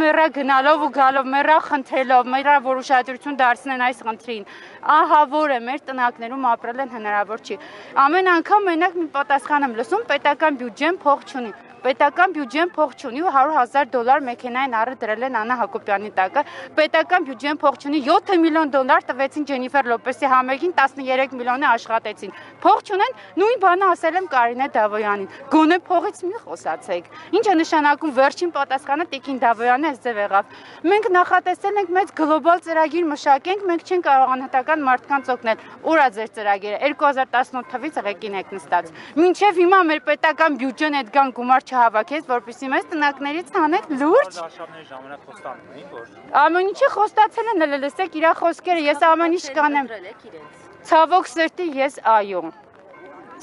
մեռա գնալով ու գալով, մեռա խնդրելով, մեռա որ ուշադրություն դարձնեն այս խնդրին։ Ահա որ է մեր տնակներում ապրել են հնարավոր չի։ Ամեն անգամ մենակ մի պատասխան եմ լսում, պետական բյուջեն փող չունի։ Պետական բյուջեն փող չունի ու $100,000 մեքենային առը դրել են Աննա Հակոբյանի տակը։ Պետական բյուջեն փող չունի, $7 միլիոն տվեցին Ջենիֆեր Լոպեսի համերգին, 13 միլիոնը աշխատեցին։ Փող չունեն, նույն բանը ասել եմ Կարինե Դավոյանին։ Գոնե փողից մի խոսացեք։ Ինչ է նշանակում վերջին պատասխանը Տիկին Դավոյանը այսձև եղավ։ Մենք նախատեսել ենք մեծ գլոբալ ծրագիր մշակենք, մենք չենք կարող անհատական մարդկանց օգնել։ Ուր է ձեր ծրագիրը 2018 թվականից ղեկին եք նստած։ Մինչև հիմա մեր պետական բյուջեն այդքան գումար չհավաքեց, որպեսզի մեզ տնակներից հանեք լուրջ։ Ամեն ինչը խոստացել են, լսեք իր խոսքերը, ես ամեն ինչ կանեմ։ Ցավոք սրտի ես այո։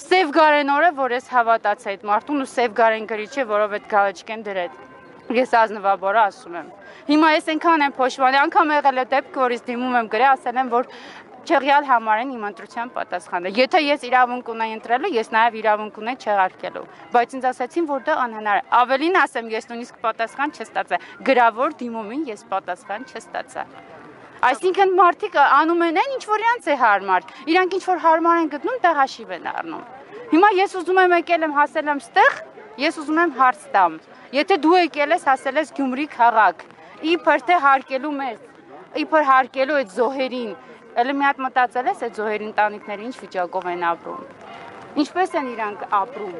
Սև գարենորը, որ ես հավատացա այդ մարդուն ու սև գարեն գրիչը, որով այդ գալեչկեն դրեց։ Ես ազնվաբորը ասում եմ։ Հիմա ես այնքան եմ փոշմանի, անգամ եղել է դեպք, որ ես դիմում եմ գրել, ասել եմ, որ չեղյալ համարեն իմ ընտրության պատասխանը։ Եթե ես իրավունք ունեի ընտրելու, ես նաև իրավունք ունեի չեղարկելու։ Բայց ինձ ասացին, որ դա անհնար է։ Ավելին ասեմ, ես նույնիսկ պատասխան չստացա։ Գրավոր դիմումին ես պատասխան չստացա։ Այսինքն մարդիկ անում են այն, ինչ որ իրանց է հարմար։ Իրանք ինչ որ հարմար են գտնում, դա հաշիվ են առնում։ Հիմա ես ուզում եմ եկել եմ հասել եմ ստեղ, ես ուզում եմ հարց տամ։ Եթե դու եկել ես հասել ես Գյումրի քաղաք, իբր թե հարկելու մեզ, իբր հարկելու այդ զոհերին, էլի մի հատ մտածել ես այդ զոհերի ընտանիքները ինչ վիճակով են ապրում։ Ինչպես են իրանք ապրում։